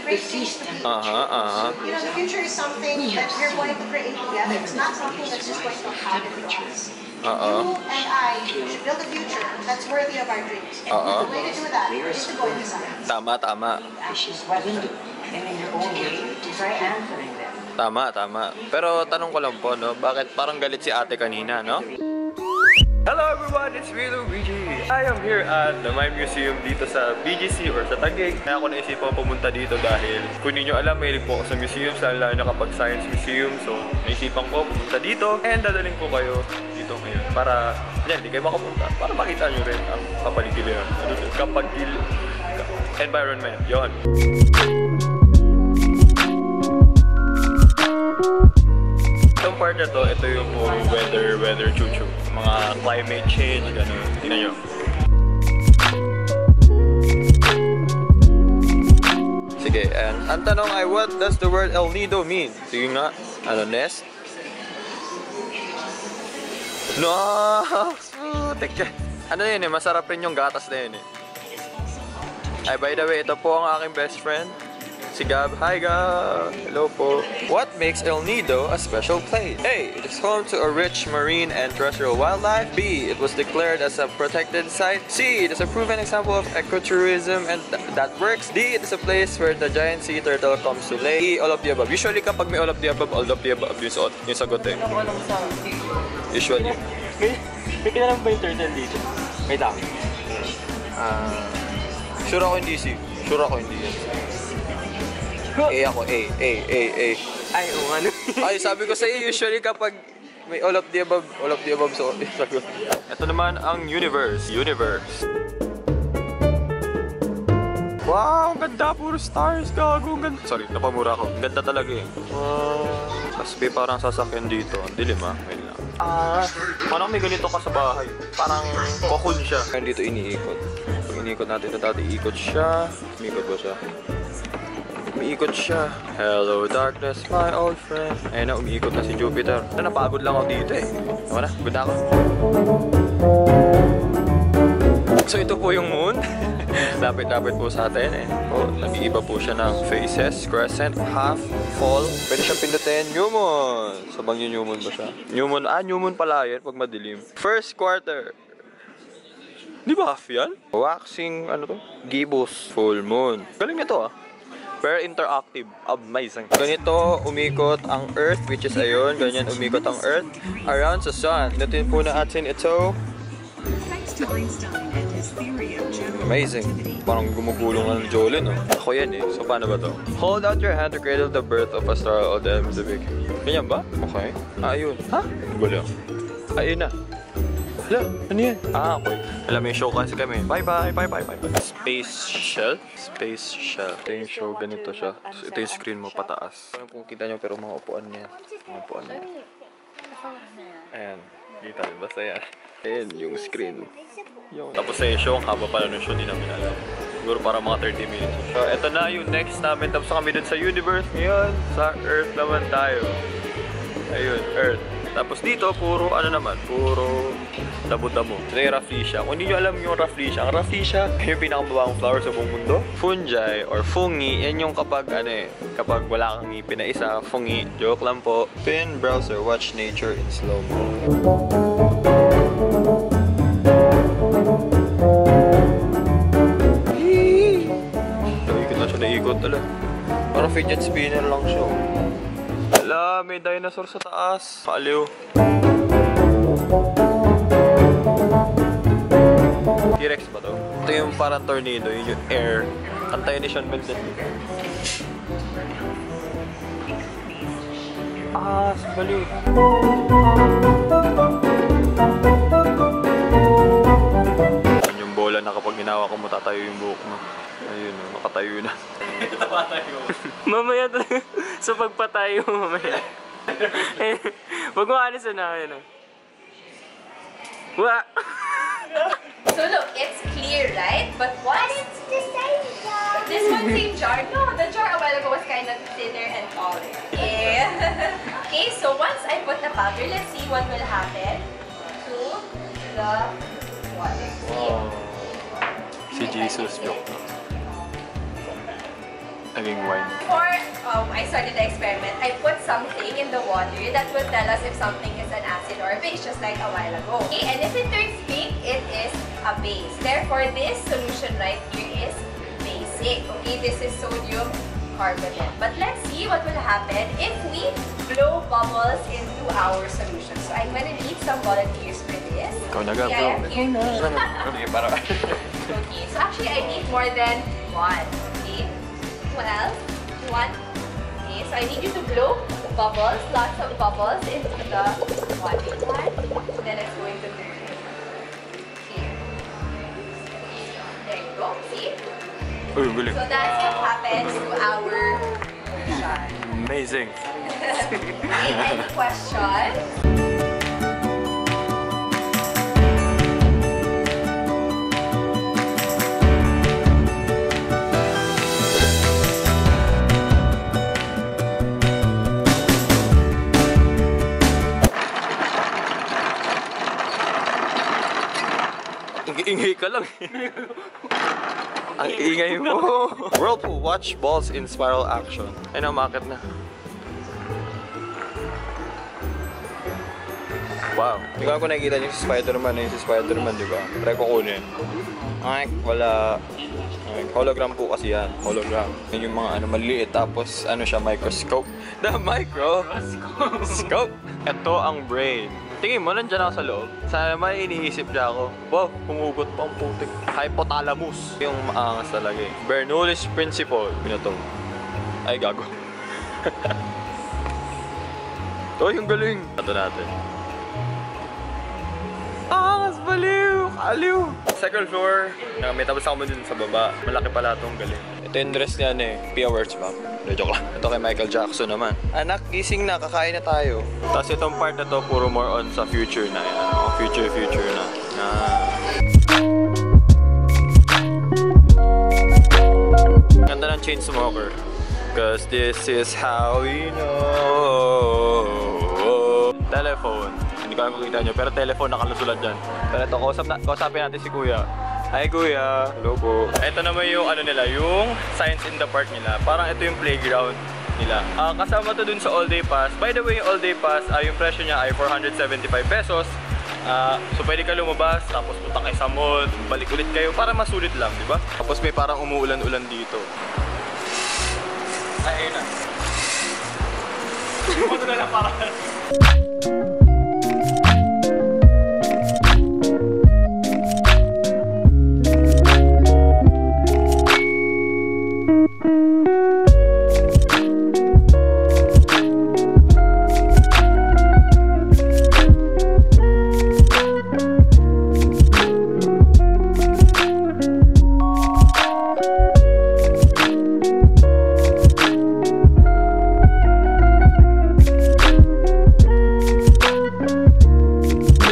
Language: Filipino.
You know, the future is something that we're going to create together. It's not something that's just going to happen to us. You and I should build a future that's worthy of our dreams. The way to do that is to go into science. Tama. Tama. Pero tanong ko lang po, no? Bakit parang galit si ate kanina, no? Hello everyone, it's me Luigi. I am here at the Mime Museum dito sa BGC or sa Taguig. Kaya ako naisipan pumunta dito dahil kung ninyo alam, mahilig po ako sa museum, lalo na kapag science museum. So naisipan ko pumunta dito and dadaling ko kayo dito ngayon para hindi kayo makapunta. Para makita nyo rin ang kapaligiran. Environment, yon. Itong part na to, ito yung weather chuchu. Mga climate change, gano'n. Tingnan nyo. Sige, and ang tanong ay, what does the word El Nido mean? Sige nga, ano, nest? No! Teka. Ano yun eh, masarap rin yung gatas na yun eh. Ay, by the way, ito po ang aking best friend. Si Gab. Hi Gab! Hello po. What makes El Nido a special place? A. It is home to a rich marine and terrestrial wildlife. B. It was declared as a protected site. C. It is a proven example of ecotourism and that works. D. It is a place where the giant sea turtle comes to lay. E. All of the above. Usually kapag may all of the above yung sagot eh. Usually. May kinalaman ba yung turtle dito? May dami. Sure ako hindi C. Sure ako hindi yan. A ako, A. Ay, oo ano. Ay, sabi ko sa'yo, usually kapag may all of the above, so sagot. Ito naman ang universe. Wow, ang ganda, puro stars, gago, ang ganda. Sorry, napamura ako. Ang ganda talaga eh. Wow. Tapos may parang sasakyan dito. Ang dilim ah, wait lang. Parang may ganito ka sa bahay. Parang cocoon siya. Kaya dito iniikot. Pag iniikot natin ito dati, ikot siya. Umikot ba siya? Umiikot siya. Hello darkness, my old friend. Ayun na, umiikot na si Jupiter. Napagod lang ako dito eh. Tama na, good ako. So ito po yung moon. Lapit-lapit po sa atin eh. Nag-iiba po siya ng phases, crescent, half, fall. Pwede siya pindutin. New moon. Sabang yung new moon ba siya? New moon pala yun pag madilim. First quarter. Di ba half yan? Waxing, ano to? Gibbous. Full moon. Galing nito ah. Very interactive. Amazing. Ganito umikot ang Earth, which is ayun. Ganyan umikot ang Earth around sa Sun. Natin po natin ito. Amazing. Parang gumugulong ng Jolene, no? Ako yan eh. So paano ba to? Hold out your hand to cradle the birth of a star of the Pacific. Ganyan ba? Okay. Ayun. Ha? Gulo. Ayun na. Hala, ano yan? Okay. Alam mo yung show kasi kami. Bye. Space Shell. Ito yung show, ganito siya. So, ito yung screen mo pataas. Kung kita nyo, pero mga upuan niya. Ayan. Kita nyo, basta yan. Ayan, yung screen. Tapos na yung show, ang haba pala ng show, hindi namin alam. Siguro para mga 30 minutes. So, ito na yung next namin. Tapos kami dun sa universe. Ngayon, sa Earth naman tayo. Ayun, Earth. Tapos dito, puro damo-damo. Ito yung Rafflesia. Kung hindi nyo alam yung Rafflesia, ang Rafflesia yung pinakamabawang flower sa buong mundo. Fungi or fungi, yan yung kapag kapag wala kang ngipin na isa, fungi. Joke lang po. Pin browser, watch nature in slow-mo. Naikot tala. Parang fidget spinner lang siya. Hala, may dinosaur sa taas. Paaliw. T-Rex ba to? Ito yung parang tornado, yun yung air. Antayin ni Sean Mendes. Baliw. Yan yung bola na kapag ginawa ko mo, tatayo yung buhok mo. Ayun, nakatayo na. Mamaya talaga. Sa pagpatayo mamaya. Wag mo alis na. Ayun. Wa! So look, it's clear, right? But what? It's the same jar. This one same jar? No, the jar a while ago was kind of thinner and taller. Yeah. Okay, so once I put the powder, let's see what will happen to the water. See? Si Jesus joke. naging wine. Before I started the experiment, I put something in the water that will tell us if something is an acid or a base, just like a while ago. Okay, and if it turns pink, it is a base. Therefore, this solution right here is basic. Okay, this is sodium carbonate. But let's see what will happen if we blow bubbles into our solution. So I'm gonna need some volunteers for this. Ikaw na ga, Yeah, bro. here. Sige, para. Okay, so actually I need more than one. Okay, 12, 1. Okay, so I need you to blow bubbles, lots of bubbles into the water plant. Then it's going to turn. Okay. There you go. See? Uy, galing. So that's what happens to our solution. Amazing. Okay, any questions? Ingay ka lang. Ang ingay mo. Whirlpool, watch balls in spiral action. Ay, namakit na. Wow. Hindi ko nakikita niyo si Spider-Man. Yung si Spider-Man, di ba? Try ko kunin. Ay, wala. Ay, hologram po kasi yan. Hologram. Yan yung mga maliliit. Tapos, siya, microscope. The microscope. Ito ang brain. Tingin mo, nandiyan ako sa loob. Sana may iniisip niya ako. Wow, humugot pa ang putik. Hypothalamus. Yung maangas talaga eh. Bernoulli's principle. Pinatong. Ay, gago. Ito yung galing. Ito natin. Angas, baliw! Aliw! Second floor, may tapos ako dun sa baba. Malaki pala itong galing. Ito yung dress niya Pia Words ba? Joke lang. Ito kay Michael Jackson naman. Anak, gising na, kakain na tayo. Tapos itong part na to, puro more on sa future na. Yan, future na. Ganda ng Chainsmoker. Cause this is how we know. Telephone. Hindi ko alam kung kita nyo, pero telephone nakalusulat dyan. Pero ito, kausapin natin si Kuya. Hi Kuya! Hello po. Ito naman yung yung science in the park nila. Parang ito yung playground nila. Kasama to dun sa all day pass. By the way, yung all day pass, yung presyo niya ay 475 pesos. So pwede ka lumabas, tapos punta kayo sa mall, balik ulit kayo para masulit lang, di ba? Tapos may parang umuulan-ulan dito. Ay, ayun na. Ano na lang para.